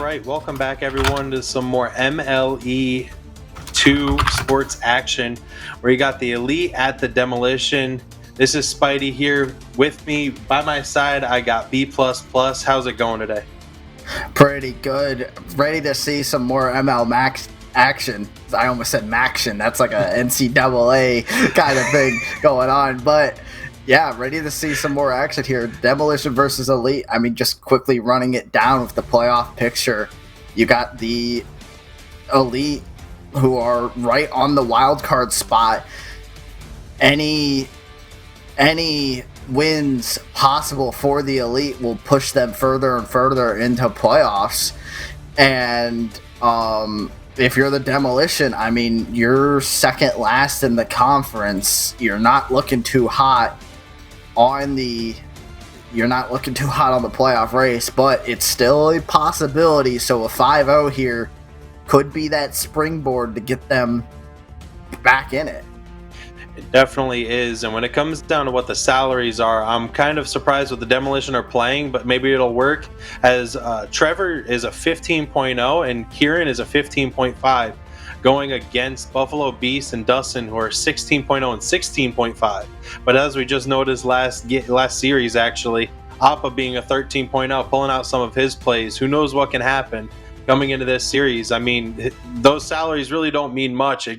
right, welcome back everyone to some more MLE 2 sports action where you got the Elite at the Demolition. This is Spidey here with me. By my side, I got B++. How's it going today? Pretty good. Ready to see some more ML Max action. I almost said Maction. That's like a NCAA kind of thing going on. But yeah, ready to see some more action here. Demolition versus Elite. I mean, just quickly running it down with the playoff picture. You got the Elite who are right on the wild card spot. Any wins possible for the Elite will push them further and further into playoffs. And if you're the Demolition, I mean, you're second last in the conference. You're not looking too hot on the playoff race, but it's still a possibility. So a 5-0 here could be that springboard to get them back in it. It definitely is, and when it comes down to what the salaries are, I'm kind of surprised what the Demolition are playing, but maybe it'll work, as Trevor is a 15.0 and Kieran is a 15.5, going against Buffalo Beast and Dustin, who are 16.0 and 16.5. But as we just noticed last series, actually, Appa being a 13.0, pulling out some of his plays. Who knows what can happen coming into this series? I mean, those salaries really don't mean much.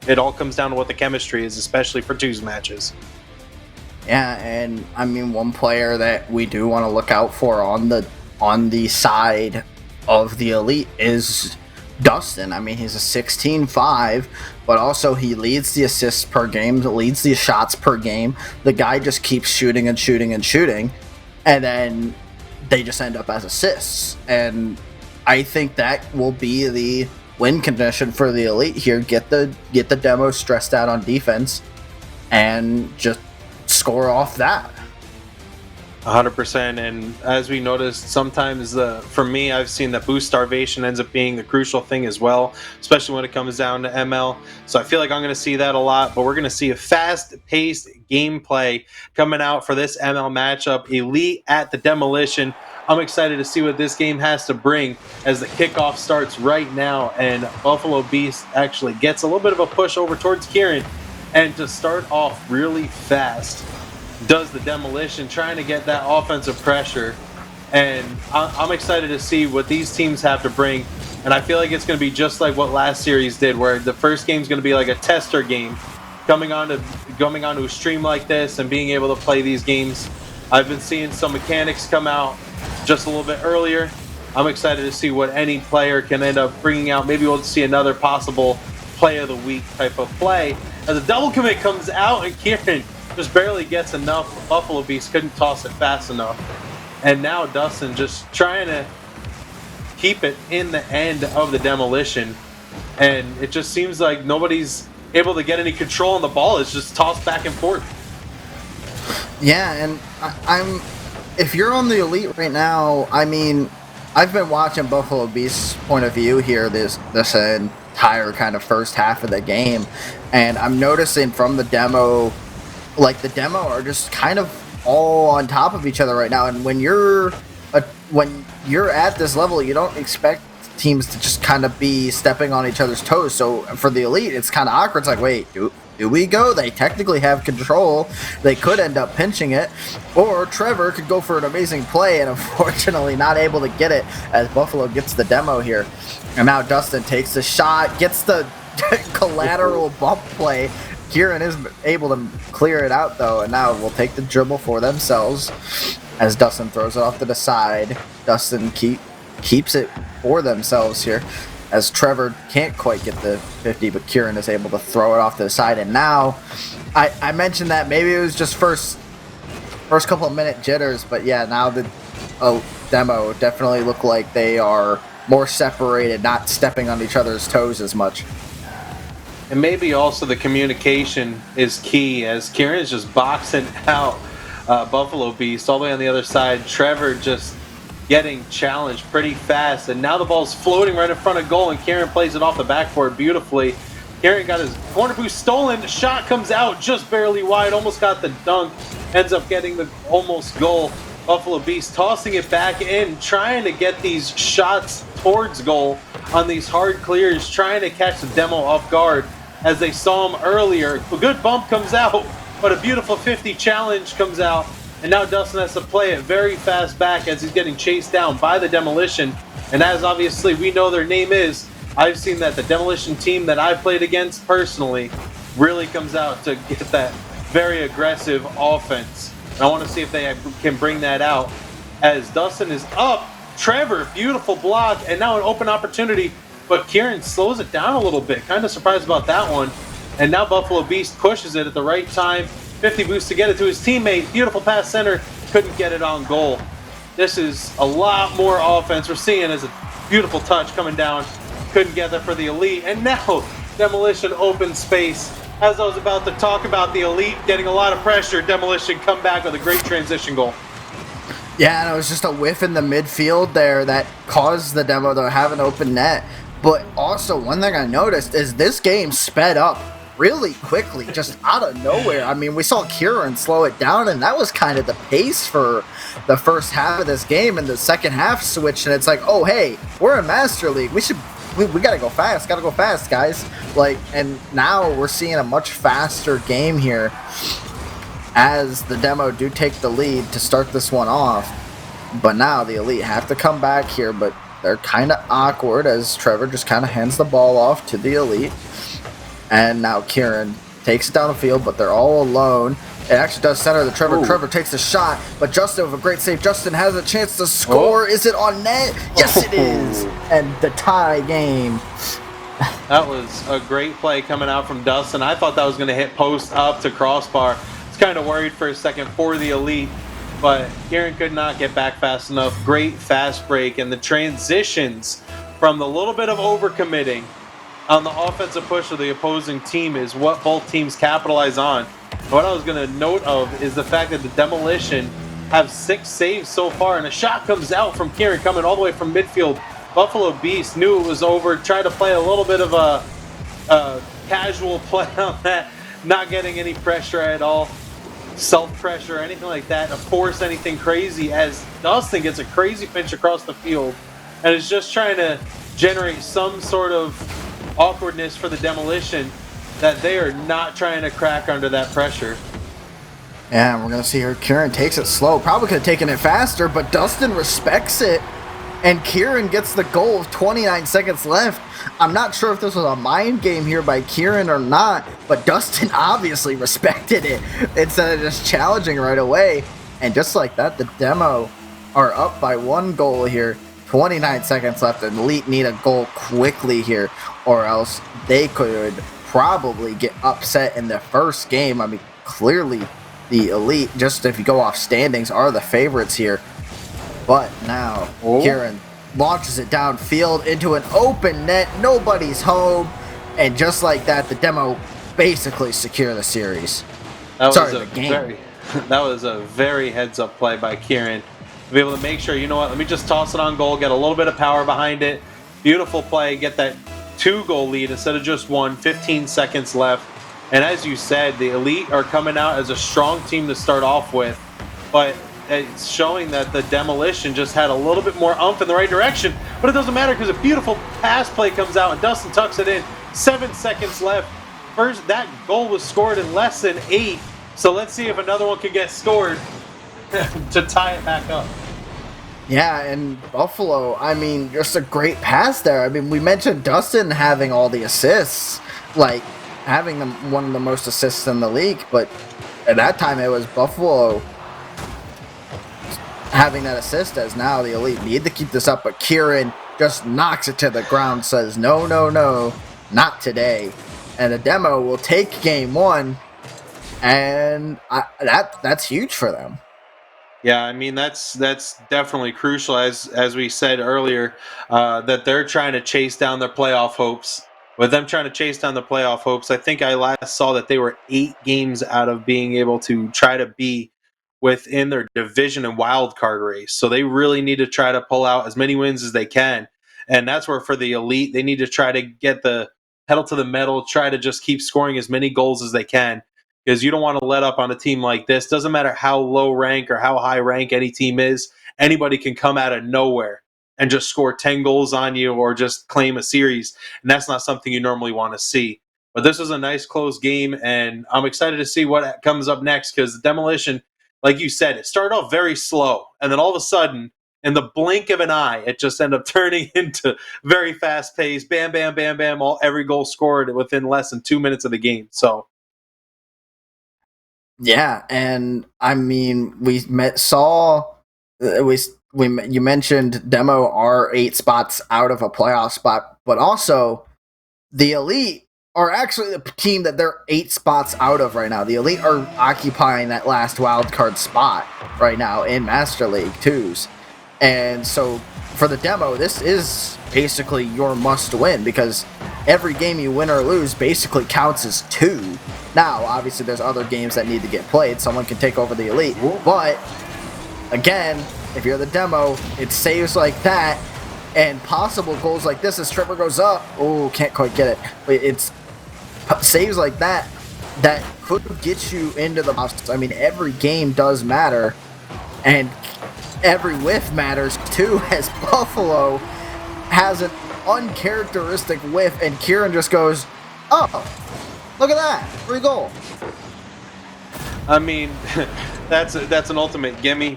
It all comes down to what the chemistry is, especially for twos matches. Yeah, and I mean, one player that we do want to look out for on the side of the Elite is Dustin. I mean, he's a 16.5, but also he leads the assists per game, leads the shots per game. The guy just keeps shooting and shooting and shooting, and then they just end up as assists. And I think that will be the win condition for the Elite here. Get the demo stressed out on defense and just score off that. 100%. And as we noticed, sometimes for me, I've seen that boost starvation ends up being the crucial thing as well, especially when it comes down to ML. So I feel like I'm going to see that a lot, but we're going to see a fast-paced gameplay coming out for this ML matchup. Elite at the Demolition. I'm excited to see what this game has to bring as the kickoff starts right now, and Buffalo Beast actually gets a little bit of a push over towards Kieran, and to start off really fast does the Demolition, trying to get that offensive pressure. And I'm excited to see what these teams have to bring, and I feel like it's going to be just like what last series did, where the first game is going to be like a tester game, coming onto a stream like this and being able to play these games. I've been seeing some mechanics come out just a little bit earlier. I'm excited to see what any player can end up bringing out. Maybe we'll see another possible play of the week type of play. As a double commit comes out and Kieran just barely gets enough. Buffalo Beast couldn't toss it fast enough. And now Dustin just trying to keep it in the end of the Demolition. And it just seems like nobody's able to get any control on the ball. It's just tossed back and forth. Yeah, and if you're on the Elite right now, I mean, I've been watching Buffalo Beast's point of view here this entire kind of first half of the game, and I'm noticing from the demo, like the demo are just kind of all on top of each other right now. And when you're at this level, you don't expect teams to just kind of be stepping on each other's toes. So for the Elite, it's kind of awkward. It's like, wait, do we go? They technically have control. They could end up pinching it, or Trevor could go for an amazing play and unfortunately not able to get it as Buffalo gets the demo here. And now Dustin takes the shot, gets the collateral bump play. Kieran is able to clear it out though, and now will take the dribble for themselves as Dustin throws it off to the side. Dustin keeps it for themselves here, as Trevor can't quite get the 50, but Kieran is able to throw it off to the side. And now, I mentioned that maybe it was just first couple of minute jitters, but yeah, now the demo definitely look like they are more separated, not stepping on each other's toes as much. And maybe also the communication is key, as Kieran is just boxing out Buffalo Beast all the way on the other side. Trevor just getting challenged pretty fast, and now the ball's floating right in front of goal, and Kieran plays it off the backboard beautifully. Kieran got his corner boost stolen. The shot comes out just barely wide, almost got the dunk, ends up getting the almost goal. Buffalo Beast tossing it back in, trying to get these shots towards goal on these hard clears, trying to catch the Demo off guard as they saw him earlier. A good bump comes out, but a beautiful 50 challenge comes out. And now Dustin has to play it very fast back as he's getting chased down by the Demolition. And as obviously we know their name is, I've seen that the Demolition team that I played against personally really comes out to get that very aggressive offense. And I want to see if they can bring that out. As Dustin is up, Trevor, beautiful block, and now an open opportunity, but Kieran slows it down a little bit. Kind of surprised about that one. And now Buffalo Beast pushes it at the right time. 50 boost to get it to his teammate. Beautiful pass center, couldn't get it on goal. This is a lot more offense. We're seeing as a beautiful touch coming down. Couldn't get there for the Elite. And now Demolition open space. As I was about to talk about the Elite getting a lot of pressure, Demolition come back with a great transition goal. Yeah, and it was just a whiff in the midfield there that caused the Demo to have an open net. But also, one thing I noticed is this game sped up really quickly, just out of nowhere. I mean, we saw Kieran slow it down, and that was kind of the pace for the first half of this game, and the second half switched, and it's like, oh, hey, we're in Master League. We gotta go fast, guys. Like, and now we're seeing a much faster game here as the Demo do take the lead to start this one off. But now the Elite have to come back here, but they're kind of awkward as Trevor just kind of hands the ball off to the Elite. And now Kieran takes it down the field, but they're all alone. It actually does center the Trevor. Ooh. Trevor takes the shot, but Justin with a great save. Justin has a chance to score. Is it on net? Yes, it is. And the tie game. That was a great play coming out from Dustin. I thought that was going to hit post up to crossbar. I was kind of worried for a second for the Elite, but Kieran could not get back fast enough. Great fast break, and the transitions from the little bit of overcommitting on the offensive push of the opposing team is what both teams capitalize on. What I was going to note of is the fact that the Demolition have 6 saves so far, and a shot comes out from Kieran coming all the way from midfield. Buffalo Beast knew it was over, tried to play a little bit of a casual play on that, not getting any pressure at all, self-pressure, anything like that, to force anything crazy, as Dustin gets a crazy pinch across the field and is just trying to generate some sort of awkwardness for the Demolition that they are not trying to crack under that pressure. Yeah, we're going to see here. Kieran takes it slow. Probably could have taken it faster, but Dustin respects it. And Kieran gets the goal with 29 seconds left. I'm not sure if this was a mind game here by Kieran or not, but Dustin obviously respected it instead of just challenging right away. And just like that, the Demo are up by 1 goal here. 29 seconds left, and Elite need a goal quickly here, or else they could probably get upset in the first game. I mean, clearly the Elite, just if you go off standings, are the favorites here. But now Kieran launches it downfield into an open net. Nobody's home. And just like that, the Demo basically secure the series. The game. That was a very heads-up play by Kieran. To be able to make sure, you know what, let me just toss it on goal, get a little bit of power behind it. Beautiful play, get that 2-goal lead instead of just 1, 15 seconds left. And as you said, the Elite are coming out as a strong team to start off with, but it's showing that the Demolition just had a little bit more oomph in the right direction. But it doesn't matter because a beautiful pass play comes out and Dustin tucks it in. 7 seconds left. First, that goal was scored in less than 8. So let's see if another one can get scored to tie it back up. Yeah, and Buffalo, I mean, just a great pass there. I mean, we mentioned Dustin having all the assists, like having one of the most assists in the league, but at that time it was Buffalo having that assist, as now the Elite need to keep this up, but Kieran just knocks it to the ground, says, no, not today. And the Demo will take game 1, and that's huge for them. Yeah, I mean, that's definitely crucial, as we said earlier, that they're trying to chase down their playoff hopes. With them trying to chase down the playoff hopes, I think I last saw that they were 8 games out of being able to try to be within their division and wild card race. So they really need to try to pull out as many wins as they can. And that's where for the Elite, they need to try to get the pedal to the metal, try to just keep scoring as many goals as they can. Because you don't want to let up on a team like this. Doesn't matter how low rank or how high rank any team is, anybody can come out of nowhere and just score 10 goals on you or just claim a series. And that's not something you normally want to see. But this was a nice close game, and I'm excited to see what comes up next because the Demolition, like you said, it started off very slow. And then all of a sudden, in the blink of an eye, it just ended up turning into very fast paced. Bam, bam, bam, bam. Every goal scored within less than 2 minutes of the game. So Yeah, and I mean, you mentioned Demo are 8 spots out of a playoff spot, but also the Elite are actually the team that they're 8 spots out of right now. The Elite are occupying that last wild card spot right now in Master League 2s. And so for the Demo, this is basically your must win because every game you win or lose basically counts as 2. Now, obviously, there's other games that need to get played. Someone can take over the Elite. But, again, if you're the Demo, it saves like that and possible goals like this as Trevor goes up. Oh, can't quite get it. But it's saves like that that could get you into the playoffs. I mean, every game does matter. And every whiff matters, too, as Buffalo has an uncharacteristic whiff, and Kieran just goes, oh, look at that, free goal. I mean, that's an ultimate gimme.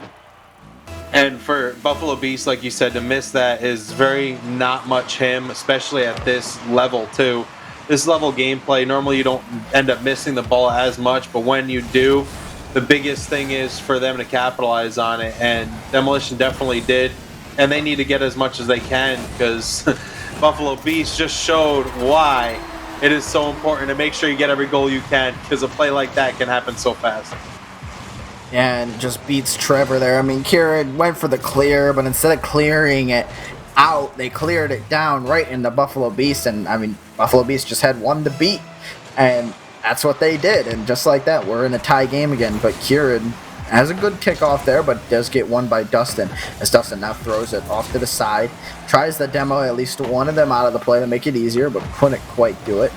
And for Buffalo Beast, like you said, to miss that is very not much him, especially at this level too. This level gameplay, normally you don't end up missing the ball as much, but when you do, the biggest thing is for them to capitalize on it, and Demolition definitely did, and they need to get as much as they can because Buffalo Beast just showed why it is so important to make sure you get every goal you can because a play like that can happen so fast. And just beats Trevor there. I mean, Kieran went for the clear, but instead of clearing it out, they cleared it down right in the Buffalo Beast, and I mean, Buffalo Beast just had one to beat, and that's what they did, and just like that, we're in a tie game again, but Kieran has a good kickoff there, but does get won by Dustin, as Dustin now throws it off to the side, tries the Demo, at least one of them out of the play to make it easier, but couldn't quite do it,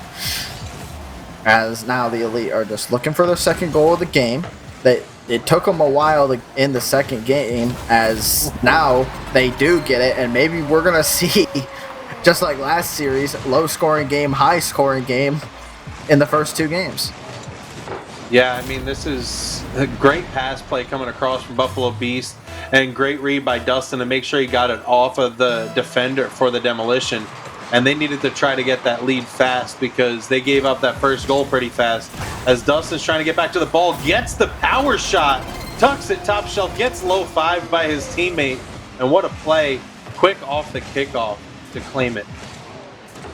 as now the Elite are just looking for their second goal of the game. It took them a while in the second game, as now they do get it, and maybe we're going to see, just like last series, low-scoring game, high-scoring game in the first 2 games. Yeah, I mean, this is a great pass play coming across from Buffalo Beast, and great read by Dustin to make sure he got it off of the defender for the Demolition. And they needed to try to get that lead fast because they gave up that first goal pretty fast. As Dustin's trying to get back to the ball, gets the power shot, tucks it top shelf, gets low 5 by his teammate. And what a play, quick off the kickoff to claim it.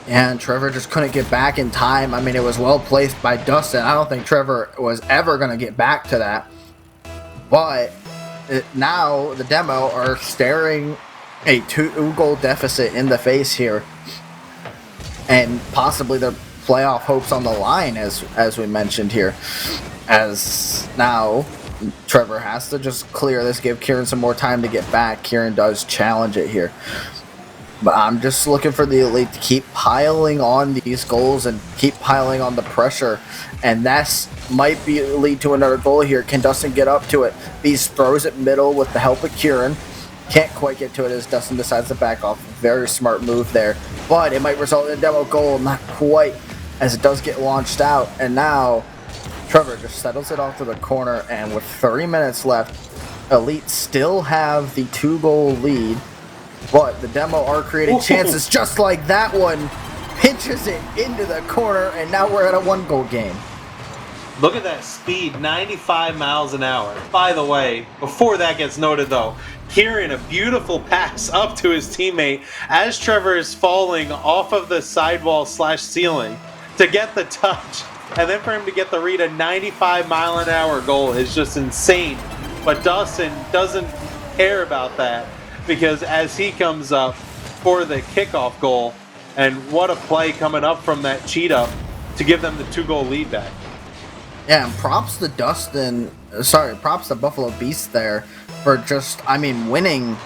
And Trevor just couldn't get back in time. I mean, it was well placed by Dustin. I don't think Trevor was ever going to get back to that. But now the Demo are staring a 2-goal deficit in the face here. And possibly their playoff hopes on the line, as we mentioned here. As now Trevor has to just clear this, give Kieran some more time to get back. Kieran does challenge it here. But I'm just looking for the Elite to keep piling on these goals and keep piling on the pressure. And that might lead to another goal here. Can Dustin get up to it? Beast throws it middle with the help of Kieran. Can't quite get to it as Dustin decides to back off. Very smart move there. But it might result in a Demo goal. Not quite, as it does get launched out. And now Trevor just settles it off to the corner. And with 3 minutes left, Elite still have the 2-goal lead. But the Demo are creating chances just like that one. Pinches it into the corner, and now we're at a 1-goal game. Look at that speed, 95 miles an hour. By the way, before that gets noted though, Kieran, a beautiful pass up to his teammate as Trevor is falling off of the sidewall / ceiling to get the touch. And then for him to get the read, a 95-mile-an-hour goal is just insane. But Dustin doesn't care about that, because as he comes up for the kickoff goal, and what a play coming up from that cheat up to give them the 2-goal lead back. Yeah, and props to Buffalo Beast there for just, winning,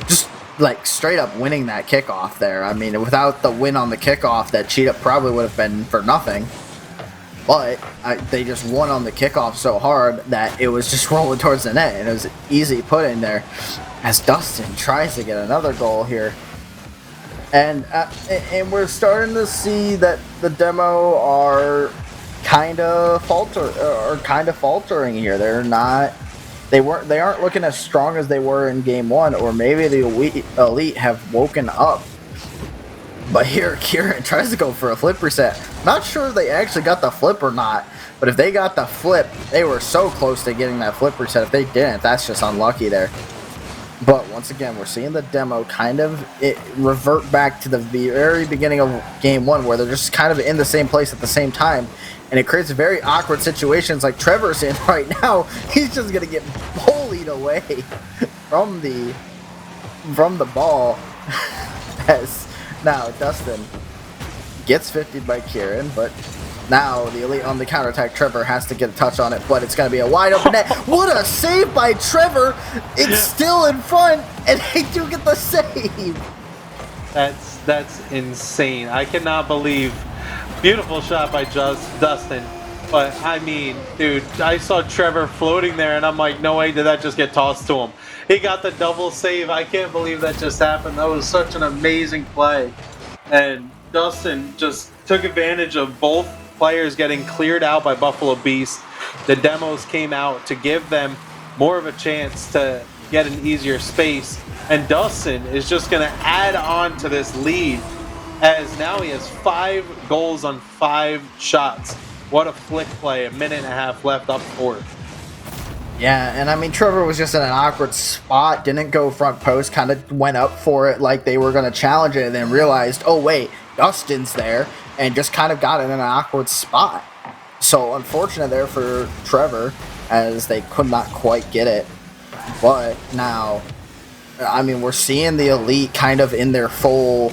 just like straight up winning that kickoff there. I mean, without the win on the kickoff, that cheat up probably would have been for nothing. but they just won on the kickoff so hard that it was just rolling towards the net, and it was easy put in there as Dustin tries to get another goal here. And we're starting to see that the demo are kind of faltering here. They aren't looking as strong as they were in game one, or maybe the elite have woken up. But here, Kieran tries to go for a flip reset. Not sure if they actually got the flip or not, but if they got the flip, they were so close to getting that flip reset. If they didn't, that's just unlucky there. But once again, we're seeing the demo kind of revert back to the very beginning of game one, where they're just kind of in the same place at the same time. And it creates very awkward situations like Trevor's in right now. He's just going to get bullied away from the ball. As now Dustin gets 50'd by Kieran, but now the elite on the counterattack. Trevor has to get a touch on it, but it's going to be a wide open net. What a save by Trevor! It's still in front, and they do get the save. That's insane. I cannot believe. Beautiful shot by Dustin. But I mean, dude, I saw Trevor floating there, and I'm like, no way did that just get tossed to him. He got the double save. I can't believe that just happened. That was such an amazing play. And Dustin just took advantage of both players getting cleared out by Buffalo Beast. The demos came out to give them more of a chance to get an easier space. And Dustin is just going to add on to this lead, as now he has 5 goals on 5 shots. What a flick play. A minute and a half left up for it. Yeah, and I mean, Trevor was just in an awkward spot, didn't go front post, kind of went up for it like they were going to challenge it, and then realized, oh wait, Dustin's there, and just kind of got in an awkward spot. So unfortunate there for Trevor, as they could not quite get it. But now, I mean, we're seeing the elite kind of in their full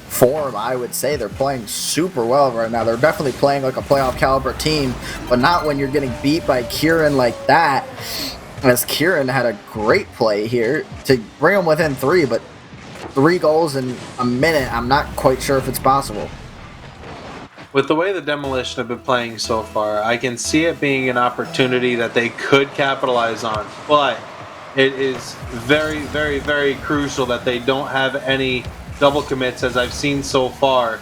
form. I would say they're playing super well right now. They're definitely playing like a playoff caliber team, but not when you're getting beat by Kieran like that, as Kieran had a great play here to bring them within 3, but 3 goals in a minute, I'm not quite sure if it's possible. With the way the Demolition have been playing so far, I can see it being an opportunity that they could capitalize on, but it is very, very, very crucial that they don't have any double commits, as I've seen so far,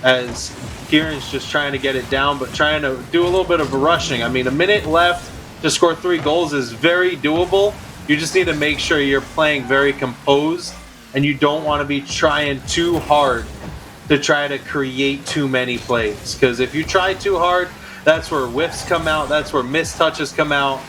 as Kieran's just trying to get it down, but trying to do a little bit of rushing. I mean, a minute left to score 3 goals is very doable. You just need to make sure you're playing very composed, and you don't want to be trying too hard to try to create too many plays. Because if you try too hard, that's where whiffs come out, that's where missed touches come out,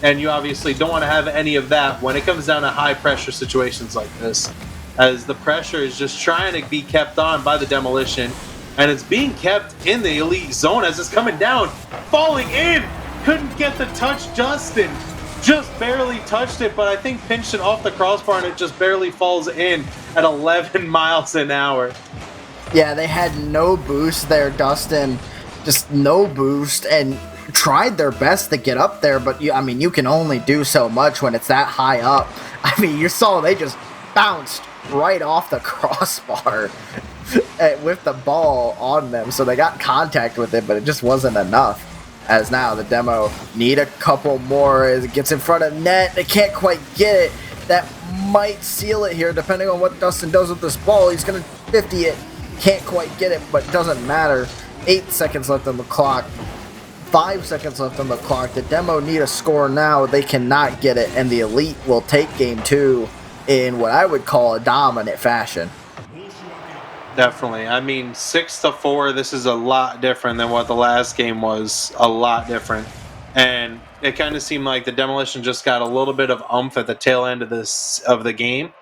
and you obviously don't want to have any of that when it comes down to high pressure situations like this, as the pressure is just trying to be kept on by the Demolition, and it's being kept in the elite zone as it's coming down, falling in, couldn't get the touch. Justin just barely touched it, but I think pinched it off the crossbar, and it just barely falls in at 11 miles an hour. Yeah, they had no boost there, Dustin, just no boost, and tried their best to get up there, but I mean, you can only do so much when it's that high up. I mean, you saw they just bounced right off the crossbar with the ball on them, so they got contact with it, but it just wasn't enough. As now the demo need a couple more as it gets in front of net. They can't quite get it. That might seal it here, depending on what Dustin does with this ball. He's going to 50 it. Can't quite get it, but doesn't matter. 8 seconds left on the clock. 5 seconds left on the clock. The demo need a score now. They cannot get it, and the elite will take game 2 in what I would call a dominant fashion. Definitely. I mean, 6-4, this is a lot different than what the last game was. A lot different. And it kind of seemed like the Demolition just got a little bit of oomph at the tail end of the game.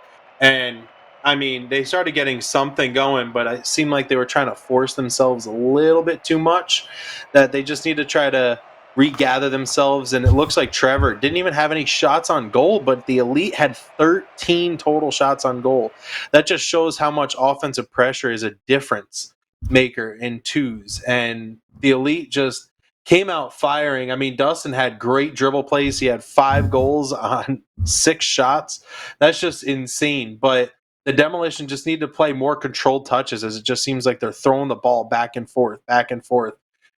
And I mean, they started getting something going, but it seemed like they were trying to force themselves a little bit too much, that they just need to try to regather themselves. And it looks like Trevor didn't even have any shots on goal, but the elite had 13 total shots on goal. That just shows how much offensive pressure is a difference maker in twos, and the elite just came out firing. I mean, Dustin had great dribble plays. He had 5 goals on 6 shots. That's just insane. But the Demolition just need to play more controlled touches, as it just seems like they're throwing the ball back and forth,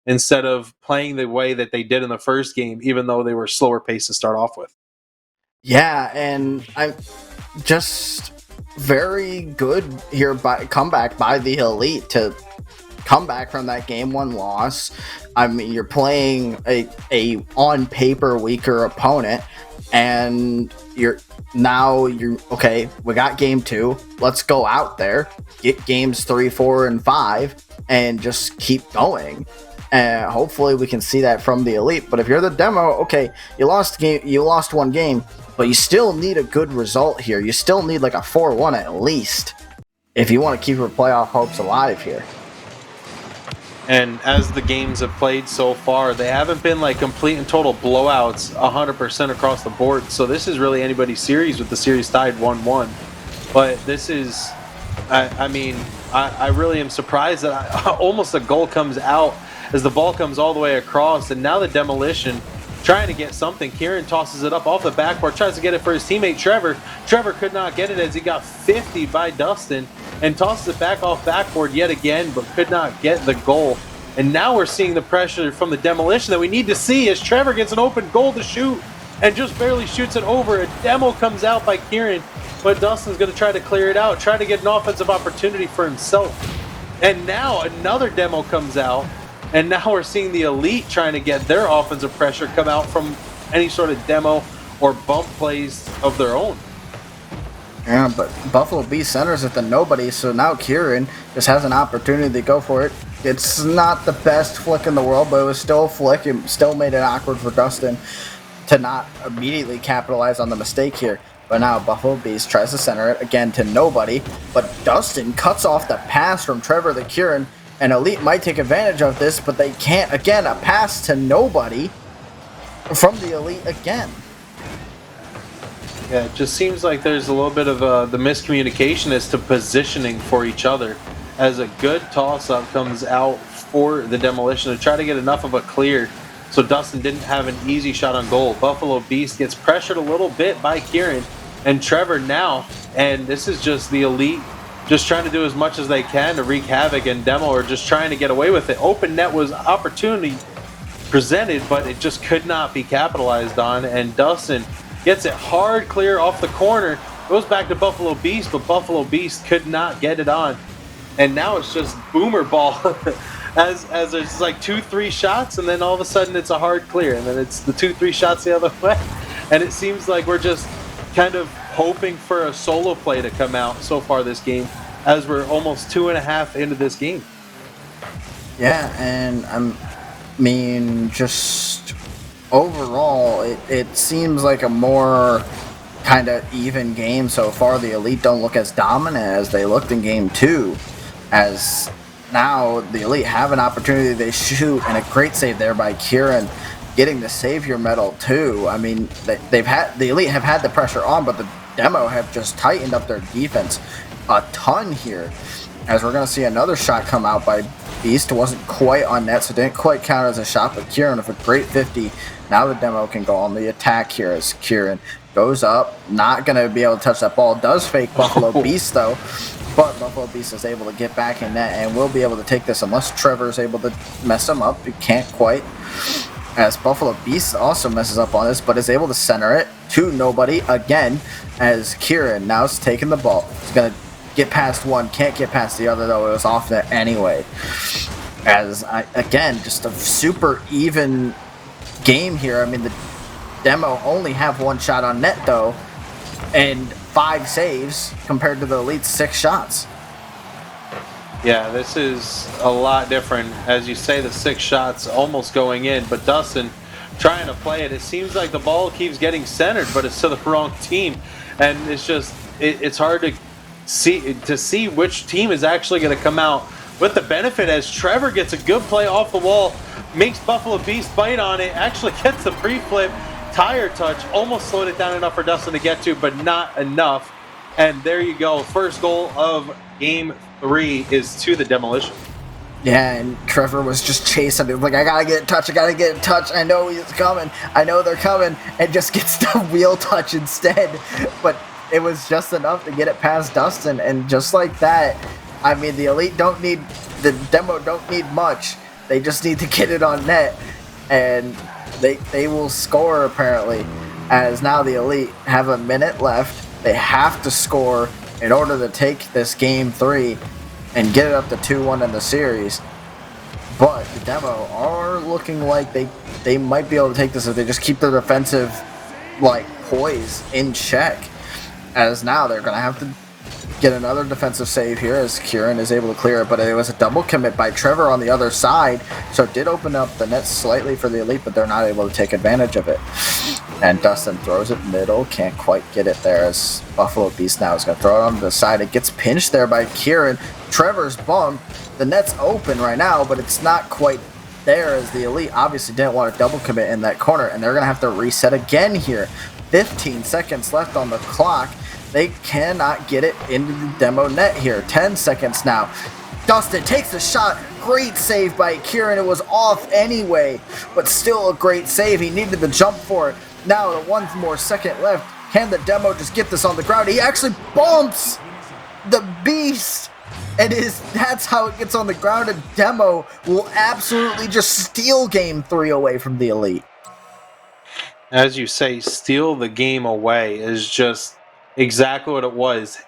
instead of playing the way that they did in the first game, even though they were slower paced to start off with. Yeah, and I'm just very good here by comeback by the Elite to come back from that game one loss. I mean, you're playing a on paper weaker opponent, and you're okay. We got game two. Let's go out there, get games 3, 4, and 5, and just keep going. And hopefully we can see that from the Elite. But if you're the Demo, okay, you lost one game, but you still need a good result here. You still need like a 4-1 at least if you want to keep your playoff hopes alive here. And as the games have played so far, they haven't been like complete and total blowouts 100% across the board. So this is really anybody's series with the series tied 1-1. But this is, I really am surprised that almost a goal comes out as the ball comes all the way across. And now the Demolition trying to get something. Kieran tosses it up off the backboard, tries to get it for his teammate Trevor. Trevor could not get it as he got 50 by Dustin and tosses it back off backboard yet again, but could not get the goal. And now we're seeing the pressure from the Demolition that we need to see as Trevor gets an open goal to shoot and just barely shoots it over. A demo comes out by Kieran, but Dustin's going to try to clear it out, try to get an offensive opportunity for himself. And now another demo comes out. And now we're seeing the Elite trying to get their offensive pressure come out from any sort of demo or bump plays of their own. Yeah, but Buffalo Beast centers it to nobody, so now Kieran just has an opportunity to go for it. It's not the best flick in the world, but it was still a flick. It still made it awkward for Dustin to not immediately capitalize on the mistake here. But now Buffalo Beast tries to center it again to nobody, but Dustin cuts off the pass from Trevor to Kieran. And Elite might take advantage of this, but they can't. Again, a pass to nobody from the Elite again. Yeah, it just seems like there's a little bit of the miscommunication as to positioning for each other. As a good toss-up comes out for the Demolition to try to get enough of a clear so Dustin didn't have an easy shot on goal. Buffalo Beast gets pressured a little bit by Kieran and Trevor now, and this is just the Elite just trying to do as much as they can to wreak havoc, and Demo or just trying to get away with it. Open net was opportunity presented, but it just could not be capitalized on, and Dustin gets it hard clear off the corner, goes back to Buffalo Beast, but Buffalo Beast could not get it on. And now it's just boomer ball as there's like 2-3 shots, and then all of a sudden it's a hard clear, and then it's the 2-3 shots the other way. And it seems like we're just kind of hoping for a solo play to come out so far this game, as we're almost 2.5 into this game. Yeah, and just overall, it seems like a more kind of even game so far. The Elite don't look as dominant as they looked in game 2, as now the Elite have an opportunity, they shoot, and a great save there by Kieran, getting the Savior medal too. I mean, the Elite have had the pressure on, but the Demo have just tightened up their defense a ton here. As we're going to see another shot come out by Beast. It wasn't quite on net, so didn't quite count as a shot, but Kieran with a great 50. Now the Demo can go on the attack here as Kieran goes up. Not going to be able to touch that ball. Does fake Buffalo Beast though, but Buffalo Beast is able to get back in net and will be able to take this unless Trevor is able to mess him up. He can't quite. As Buffalo Beast also messes up on this, but is able to center it to nobody again, as Kieran now is taking the ball. He's going to get past one, can't get past the other, though it was off net anyway. Again, just a super even game here. I mean, the Demo only have one shot on net, though, and 5 saves compared to the Elite's 6 shots. Yeah, this is a lot different. As you say, the 6 shots almost going in, but Dustin trying to play it. It seems like the ball keeps getting centered, but it's to the wrong team, and it's just it's hard to see which team is actually going to come out with the benefit. As Trevor gets a good play off the wall, makes Buffalo Beast bite on it, actually gets the pre-flip, tire touch, almost slowed it down enough for Dustin to get to, but not enough. And there you go. First goal of game 3 is to the Demolition. Yeah, and Trevor was just chasing it. Like, I gotta get in touch. I know he's coming. I know they're coming. And just gets the wheel touch instead. But it was just enough to get it past Dustin. And just like that, I mean, the Elite the Demo don't need much. They just need to get it on net, and they will score apparently. As now the Elite have a minute left, they have to score in order to take this game 3 and get it up to 2-1 in the series. But the Demo are looking like they might be able to take this if they just keep their defensive poise in check. As now they're going to have to get another defensive save here as Kieran is able to clear it, but it was a double commit by Trevor on the other side, so it did open up the net slightly for the Elite, but they're not able to take advantage of it. And Dustin throws it middle, can't quite get it there as Buffalo Beast now is going to throw it on the side. It gets pinched there by Kieran. Trevor's bumped. The net's open right now, but it's not quite there as the Elite obviously didn't want to double commit in that corner, and they're going to have to reset again here. 15 seconds left on the clock. They cannot get it into the Demo net here. 10 seconds now. Dustin takes the shot. Great save by Kieran. It was off anyway, but still a great save. He needed the jump for it. Now, 1 more second left. Can the Demo just get this on the ground? He actually bumps the Beast. That's how it gets on the ground, and Demo will absolutely just steal game 3 away from the Elite. As you say, steal the game away is just exactly what it was.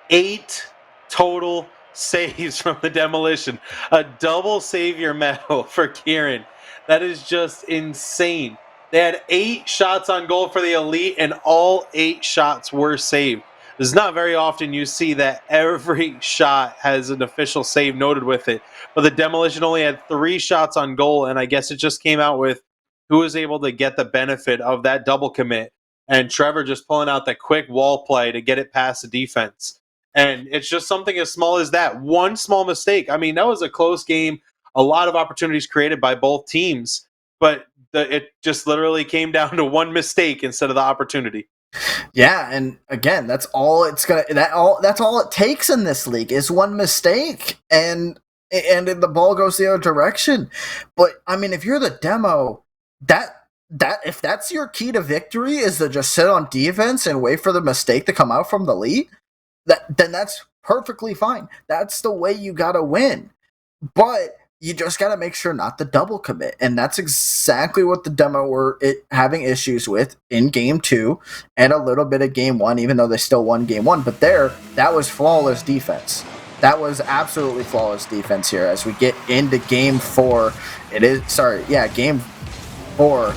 8 total saves from the Demolition. A double savior medal for Kieran. That is just insane. They had 8 shots on goal for the Elite, and all 8 shots were saved. It's not very often you see that every shot has an official save noted with it. But the Demolition only had 3 shots on goal, and I guess it just came out with who was able to get the benefit of that double commit. And Trevor just pulling out that quick wall play to get it past the defense. And it's just something as small as that. One small mistake. I mean, that was a close game. A lot of opportunities created by both teams. But it just literally came down to one mistake instead of the opportunity. Yeah, and again, that's all it takes in this league is one mistake, and the ball goes the other direction. But I mean, if you're the Demo, that if that's your key to victory is to just sit on defense and wait for the mistake to come out from the Elite, then that's perfectly fine. That's the way you gotta win. But you just got to make sure not to double commit. And that's exactly what the Demo were having issues with in Game 2 and a little bit of Game 1, even though they still won Game 1. But that was flawless defense. That was absolutely flawless defense here. As we get into Game 4, Game 4,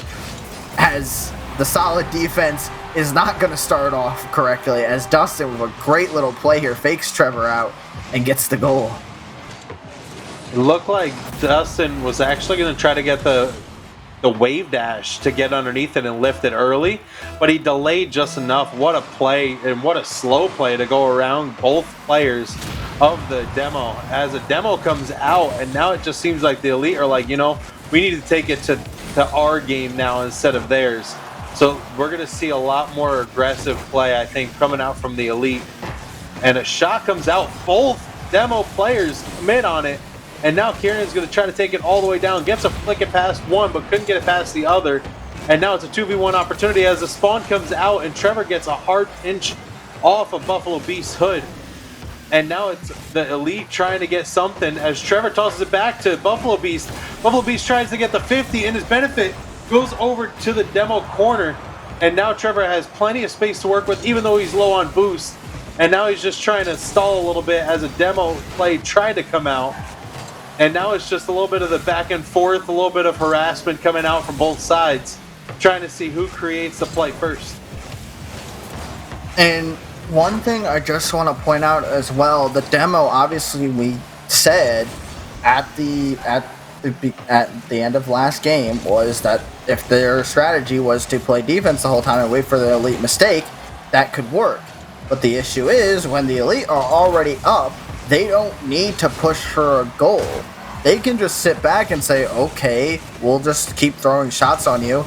as the solid defense is not going to start off correctly, as Dustin, with a great little play here, fakes Trevor out and gets the goal. It looked like Dustin was actually going to try to get the wave dash to get underneath it and lift it early, but he delayed just enough. What a play, and what a slow play to go around both players of the Demo. As a Demo comes out, and now it just seems like the Elite are like, we need to take it to our game now instead of theirs. So we're going to see a lot more aggressive play, I think, coming out from the Elite. And a shot comes out. Both Demo players commit on it. And now Kieran's going to try to take it all the way down. Gets a flick it past one, but couldn't get it past the other. And now it's a 2v1 opportunity as the spawn comes out, and Trevor gets a hard pinch off of Buffalo Beast's hood. And now it's the Elite trying to get something as Trevor tosses it back to Buffalo Beast. Buffalo Beast tries to get the 50 in his benefit, goes over to the Demo corner. And now Trevor has plenty of space to work with, even though he's low on boost. And now he's just trying to stall a little bit as a Demo play tried to come out. And now it's just a little bit of the back and forth, a little bit of harassment coming out from both sides, trying to see who creates the play first. And one thing I just want to point out as well, the Demo, obviously we said at the end of last game was that if their strategy was to play defense the whole time and wait for the Elite mistake, that could work. But the issue is when the Elite are already up, they don't need to push for a goal. They can just sit back and say, okay, we'll just keep throwing shots on you.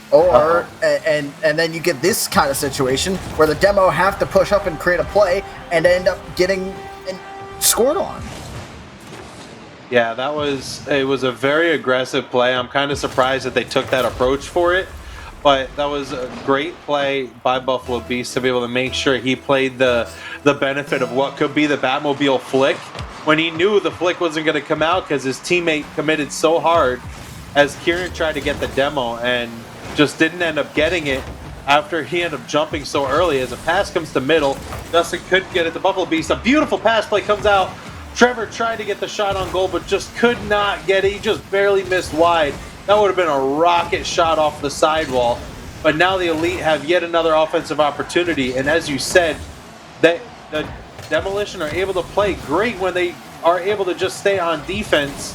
Or, and then you get this kind of situation where the Demo have to push up and create a play and end up getting scored on. Yeah, it was a very aggressive play. I'm kind of surprised that they took that approach for it. But that was a great play by Buffalo Beast to be able to make sure he played the the benefit of what could be the Batmobile flick when he knew the flick wasn't going to come out because his teammate committed so hard as Kieran tried to get the demo and just didn't end up getting it after he ended up jumping so early. As a pass comes to middle, Dustin couldn't get it to Buffalo Beast. A beautiful pass play comes out. Trevor tried to get the shot on goal, but just could not get it. He just barely missed wide. That would have been a rocket shot off the sidewall. But now the Elite have yet another offensive opportunity. And as you said, the Demolition are able to play great when they are able to just stay on defense,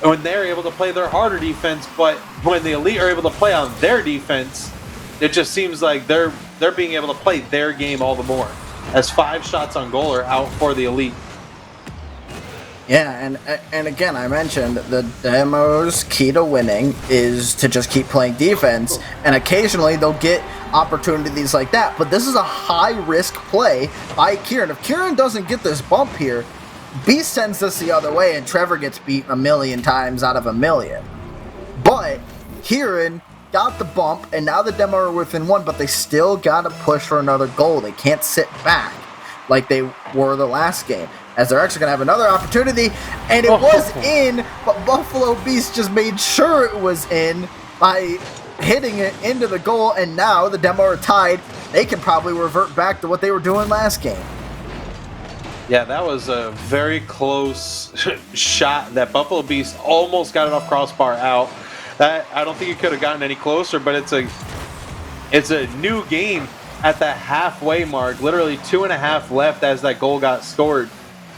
when they're able to play their harder defense. But when the Elite are able to play on their defense, it just seems like they're being able to play their game all the more, as 5 shots on goal are out for the Elite. Yeah, and again, I mentioned the Demo's key to winning is to just keep playing defense, and occasionally they'll get opportunities like that, but this is a high-risk play by Kieran. If Kieran doesn't get this bump here, Beast sends this the other way, and Trevor gets beat 1,000,000 times out of 1,000,000. But Kieran got the bump, and now the Demo are within 1, but they still got to push for another goal. They can't sit back like they were the last game, as they're actually going to have another opportunity, and it was in, but Buffalo Beast just made sure it was in by hitting it into the goal, and now the Demo are tied. They can probably revert back to what they were doing last game. Yeah, that was a very close shot that Buffalo Beast almost got it off crossbar out. That I don't think it could have gotten any closer, but it's a new game at the halfway mark. Literally 2.5 left as that goal got scored.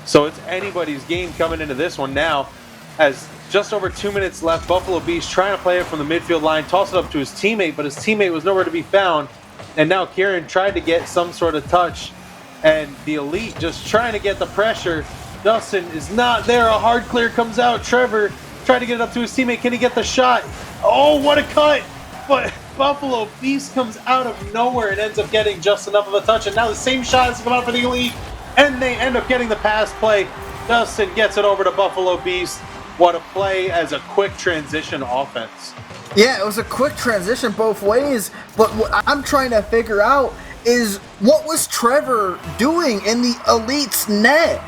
So it's anybody's game coming into this one now. As just over 2 minutes left, Buffalo Beast trying to play it from the midfield line, toss it up to his teammate, but his teammate was nowhere to be found. And now Kieran tried to get some sort of touch, and the Elite just trying to get the pressure. Dustin is not there. A hard clear comes out. Trevor tried to get it up to his teammate. Can he get the shot? Oh, what a cut! But Buffalo Beast comes out of nowhere and ends up getting just enough of a touch. And now the same shot has come out for the Elite, and they end up getting the pass play. Dustin gets it over to Buffalo Beast. What a play as a quick transition offense. Yeah, it was a quick transition both ways, but what I'm trying to figure out is what was Trevor doing in the Elite's net?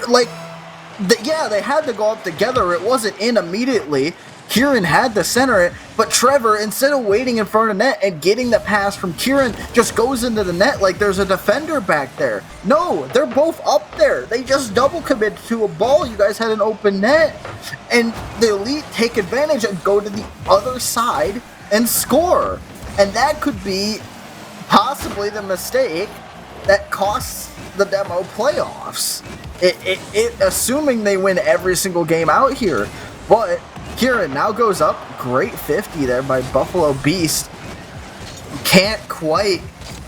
They had to go up together. It wasn't in immediately. Kieran had to center it, but Trevor, instead of waiting in front of net and getting the pass from Kieran, just goes into the net like there's a defender back there. No, they're both up there. They just double committed to a ball. You guys had an open net, and the Elite take advantage and go to the other side and score. And that could be possibly the mistake that costs the Demo playoffs. Assuming they win every single game out here, but Kieran now goes up. Great 50 there by Buffalo Beast. Can't quite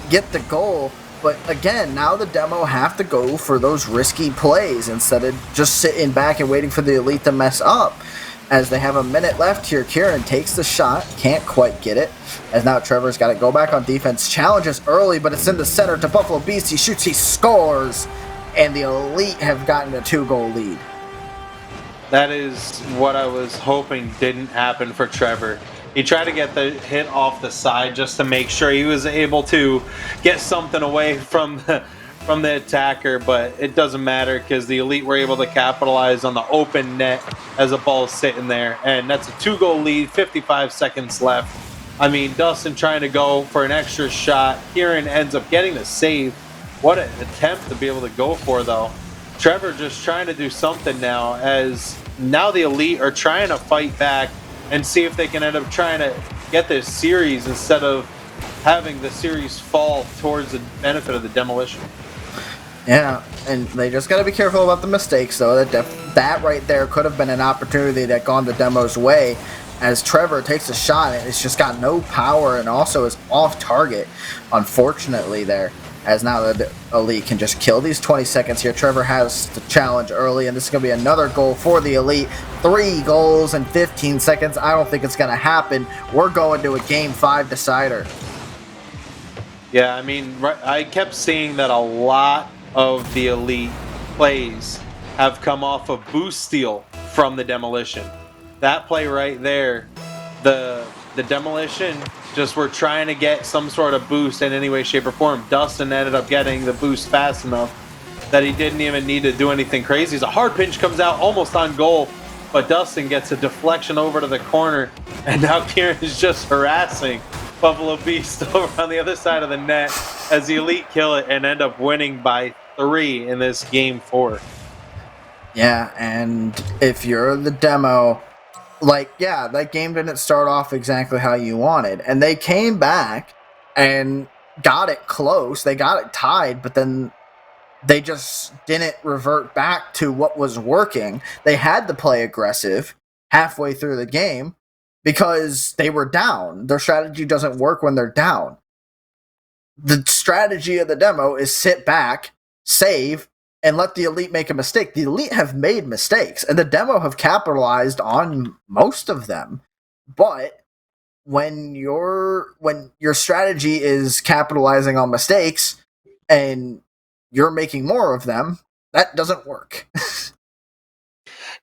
get the goal, but again, now the Demo have to go for those risky plays instead of just sitting back and waiting for the Elite to mess up. As they have a minute left here, Kieran takes the shot, can't quite get it, as now Trevor's got to go back on defense. Challenges early, but it's in the center to Buffalo Beast. He shoots, he scores, and the Elite have gotten a 2-goal lead. That is what I was hoping didn't happen for Trevor. He tried to get the hit off the side just to make sure he was able to get something away from the attacker, but it doesn't matter because the Elite were able to capitalize on the open net as the ball is sitting there, and that's a 2-goal lead, 55 seconds left. I mean, Dustin trying to go for an extra shot. Kieran ends up getting the save. What an attempt to be able to go for, though. Trevor just trying to do something now, as now the Elite are trying to fight back and see if they can end up trying to get this series instead of having the series fall towards the benefit of the Demolition. Yeah, and they just got to be careful about the mistakes, though. That right there could have been an opportunity that gone the Demo's way, as Trevor takes a shot and it's just got no power and also is off target, unfortunately, there. As now the Elite can just kill these 20 seconds here. Trevor has the challenge early, and this is going to be another goal for the Elite. 3 goals in 15 seconds. I don't think it's going to happen. We're going to a Game 5 decider. Yeah, I mean, I kept seeing that a lot of the Elite plays have come off of boost steal from the Demolition. That play right there, the Demolition just were trying to get some sort of boost in any way, shape, or form. Dustin ended up getting the boost fast enough that he didn't even need to do anything crazy. As a hard pinch comes out almost on goal, but Dustin gets a deflection over to the corner, and now Kieran is just harassing Buffalo Beast over on the other side of the net as the Elite kill it and end up winning by 3 in this game 4. Yeah, and if you're the demo, that game didn't start off exactly how you wanted. And they came back and got it close. They got it tied, but then they just didn't revert back to what was working. They had to play aggressive halfway through the game because they were down. Their strategy doesn't work when they're down. The strategy of the demo is sit back, save, and let the Elite make a mistake. The Elite have made mistakes, and the demo have capitalized on most of them. But when your strategy is capitalizing on mistakes and you're making more of them, that doesn't work.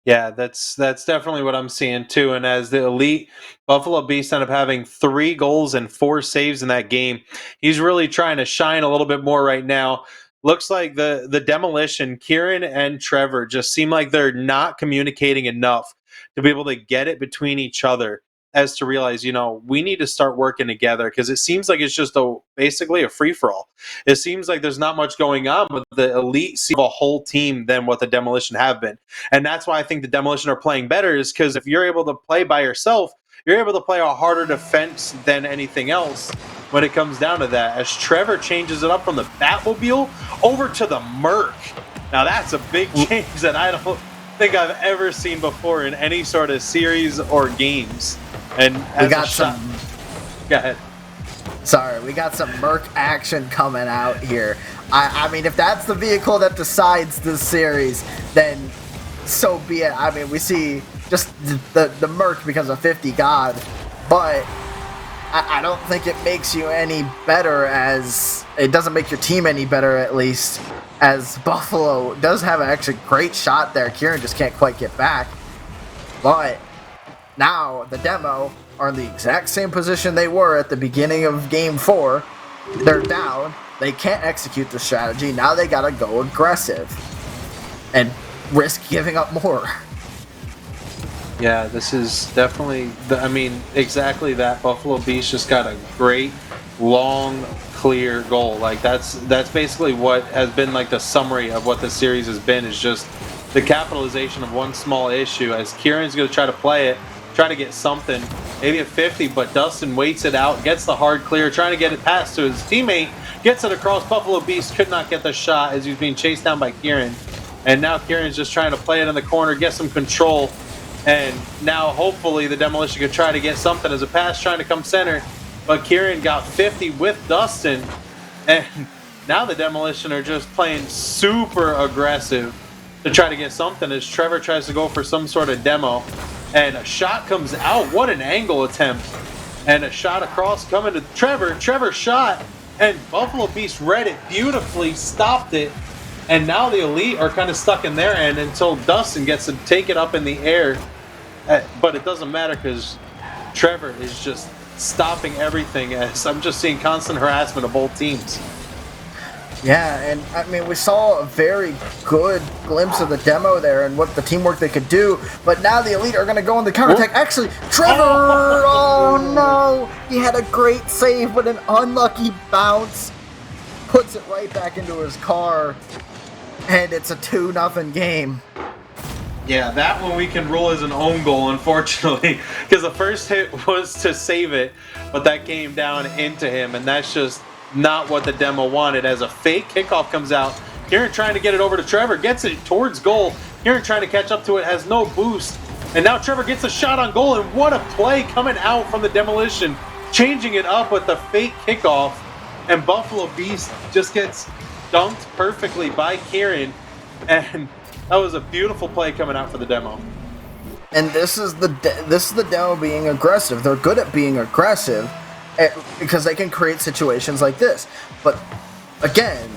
Yeah, that's definitely what I'm seeing too. And as the Elite, Buffalo Beast ended up having 3 goals and 4 saves in that game. He's really trying to shine a little bit more right now. Looks like the Demolition, Kieran and Trevor just seem like they're not communicating enough to be able to get it between each other as to realize, we need to start working together, because it seems like it's just basically a free-for-all. It seems like there's not much going on, but the Elite see a whole team than what the Demolition have been. And that's why I think the Demolition are playing better, is because if you're able to play by yourself, you're able to play a harder defense than anything else when it comes down to that, as Trevor changes it up from the Batmobile over to the Merc. Now that's a big change that I don't think I've ever seen before in any sort of series or games. And we got some. Go ahead. Sorry, we got some Merc action coming out here. I mean, if that's the vehicle that decides this series, then so be it. I mean, we see just the Merc becomes a 50 god, but I don't think it makes you any better, as it doesn't make your team any better, at least, as Buffalo does have an actually great shot there. Kieran just can't quite get back. But now the demo are in the exact same position they were at the beginning of game 4. They're down. They can't execute the strategy. Now they gotta go aggressive and risk giving up more. Yeah, this is definitely, exactly that. Buffalo Beast just got a great, long, clear goal. Like, that's basically what has been like the summary of what the series has been, is just the capitalization of one small issue, as Kieran's going to try to play it, try to get something, maybe a 50, but Dustin waits it out, gets the hard clear, trying to get it past to his teammate, gets it across. Buffalo Beast could not get the shot as he's being chased down by Kieran. And now Kieran's just trying to play it in the corner, get some control. And now hopefully the Demolition could try to get something as a pass trying to come center. But Kieran got 50 with Dustin. And now the Demolition are just playing super aggressive to try to get something, as Trevor tries to go for some sort of demo. And a shot comes out. What an angle attempt. And a shot across coming to Trevor. Trevor shot. And Buffalo Beast read it beautifully, stopped it. And now the Elite are kind of stuck in their end until Dustin gets to take it up in the air. But it doesn't matter, because Trevor is just stopping everything, as I'm just seeing constant harassment of both teams. Yeah, and I mean, we saw a very good glimpse of the demo there and what the teamwork they could do, but now the Elite are going to go on the counterattack. Actually, Trevor! Oh no! He had a great save, but an unlucky bounce puts it right back into his car, and it's a 2-0 game. Yeah, that one we can rule as an own goal, unfortunately, because the first hit was to save it, but that came down into him, and that's just not what the demo wanted. As a fake kickoff comes out, Kieran trying to get it over to Trevor, gets it towards goal. Kieran trying to catch up to it, has no boost, and now Trevor gets a shot on goal, and what a play coming out from the Demolition, changing it up with the fake kickoff, and Buffalo Beast just gets dunked perfectly by Kieran, and that was a beautiful play coming out for the demo. And this is the demo being aggressive. They're good at being aggressive because they can create situations like this. But again,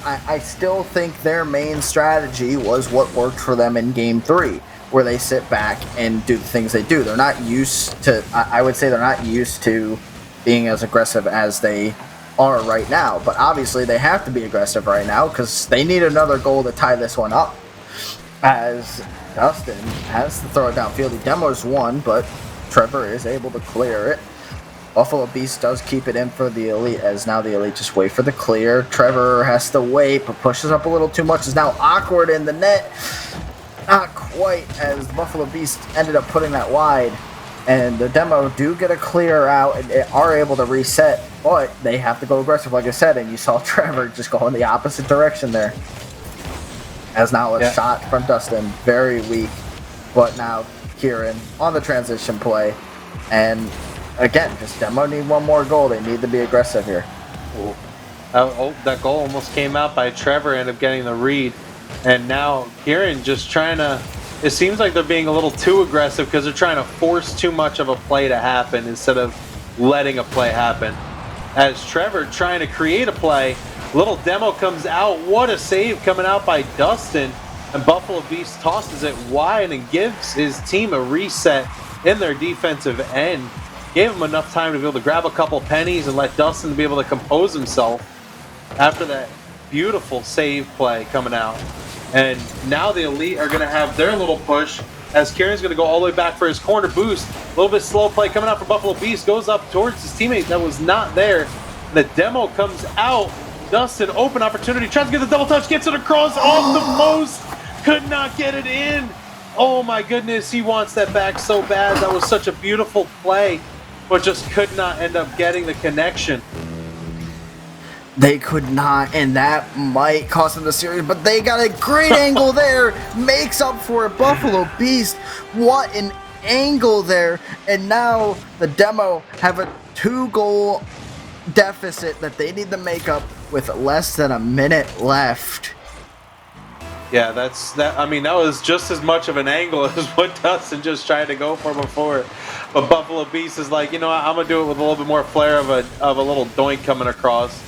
I still think their main strategy was what worked for them in Game 3, where they sit back and do the things they do. They're not used to, I would say they're not used to being as aggressive as they are right now. But obviously, they have to be aggressive right now because they need another goal to tie this one up. As Dustin has to throw it downfield. The Demo's won, but Trevor is able to clear it. Buffalo Beast does keep it in for the Elite, as now the Elite just wait for the clear. Trevor has to wait, but pushes up a little too much. Is now awkward in the net. Not quite, as Buffalo Beast ended up putting that wide. And the Demo do get a clear out and are able to reset, but they have to go aggressive, like I said, and you saw Trevor just go in the opposite direction there. As now a shot from Dustin, very weak, but now Kieran on the transition play, and again, just Demo need one more goal. They need to be aggressive here. That goal almost came out by Trevor, ended up getting the read, and now Kieran just trying to. It seems like they're being a little too aggressive because they're trying to force too much of a play to happen instead of letting a play happen. As Trevor trying to create a play. Little Demo comes out. What a save coming out by Dustin. And Buffalo Beast tosses it wide and gives his team a reset in their defensive end. Gave him enough time to be able to grab a couple pennies and let Dustin be able to compose himself after that beautiful save play coming out. And now the Elite are going to have their little push as Kieran's going to go all the way back for his corner boost. A little bit slow play coming out from Buffalo Beast. Goes up towards his teammate that was not there. The Demo comes out. Dustin, open opportunity, tries to get the double touch, gets it across off the post, could not get it in. Oh my goodness, he wants that back so bad. That was such a beautiful play, but just could not end up getting the connection. They could not, and that might cost them the series, but they got a great angle there, makes up for it. Buffalo Beast, what an angle there, and now the Demo have a 2-goal deficit that they need to make up with less than a minute left. Yeah, I mean, that was just as much of an angle as what Dustin just tried to go for before. But Buffalo Beast is like, you know what, I'm gonna do it with a little bit more flair of a little doink coming across.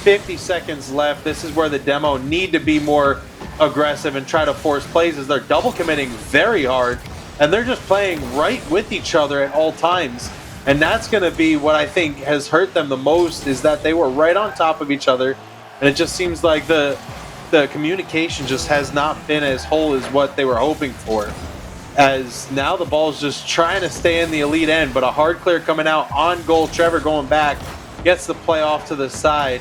50 seconds left. This is where the Demo need to be more aggressive and try to force plays, as they're double committing very hard, and they're just playing right with each other at all times. And that's going to be what I think has hurt them the most, is that they were right on top of each other, and it just seems like the communication just has not been as whole as what they were hoping for. As now the ball's just trying to stay in the Elite end, but a hard clear coming out on goal. Trevor going back, gets the play off to the side,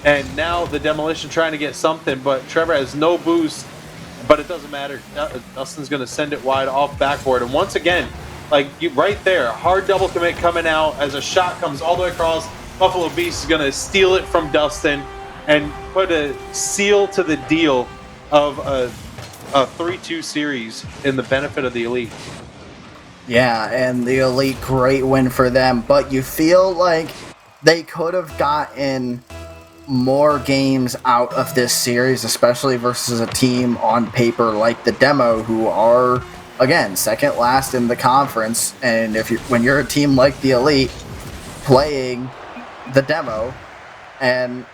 and now the Demolition trying to get something, but Trevor has no boost, but it doesn't matter. Dustin's going to send it wide off backboard, and once again, right there, hard double commit coming out as a shot comes all the way across. Buffalo Beast is going to steal it from Dustin and put a seal to the deal of a 3-2 series in the benefit of the Elite. Yeah, and the Elite, great win for them, but you feel like they could have gotten more games out of this series, especially versus a team on paper like the Demo, who are, again, second last in the conference. And when you're a team like the Elite playing the Demo, and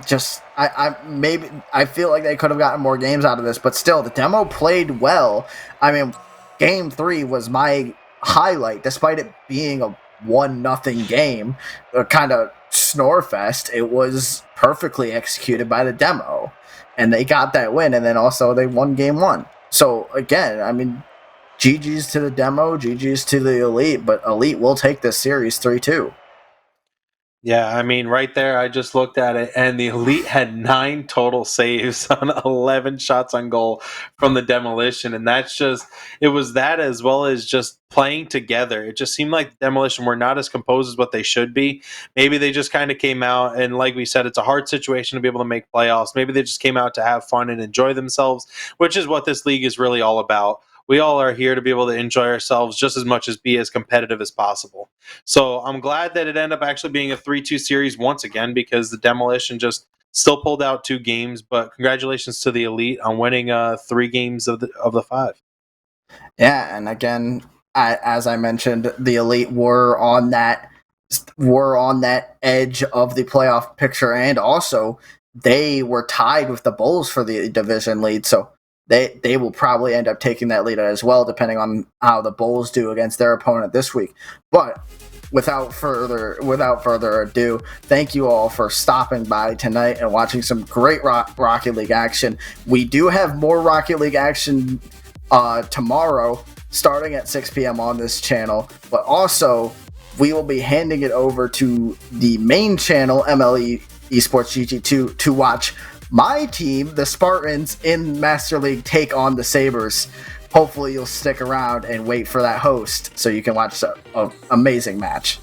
just I feel like they could have gotten more games out of this, but still the Demo played well. I mean, game 3 was my highlight, despite it being a 1-0 game, a kind of snore fest. It was perfectly executed by the Demo, and they got that win, and then also they won game 1. So again, I mean, GG's to the Demo, GG's to the Elite, but Elite will take this series 3-2. Yeah, I mean, right there, I just looked at it, and the Elite had 9 total saves on 11 shots on goal from the Demolition, and it was that as well as just playing together. It just seemed like the Demolition were not as composed as what they should be. Maybe they just kind of came out, and like we said, it's a hard situation to be able to make playoffs. Maybe they just came out to have fun and enjoy themselves, which is what this league is really all about. We all are here to be able to enjoy ourselves just as much as be as competitive as possible. So I'm glad that it ended up actually being a 3-2 series once again, because the Demolition just still pulled out 2 games. But congratulations to the Elite on winning 3 games of the 5. Yeah, and again, as I mentioned, the Elite were on that edge of the playoff picture, and also they were tied with the Bulls for the division lead. So they will probably end up taking that lead as well, depending on how the Bulls do against their opponent this week. But without further ado, thank you all for stopping by tonight and watching some great Rocket League action. We do have more Rocket League action tomorrow, starting at 6 p.m. on this channel, but also we will be handing it over to the main channel, MLE Esports GT2, to watch my team, the Spartans, in Master League take on the Sabres. Hopefully you'll stick around and wait for that host so you can watch an amazing match.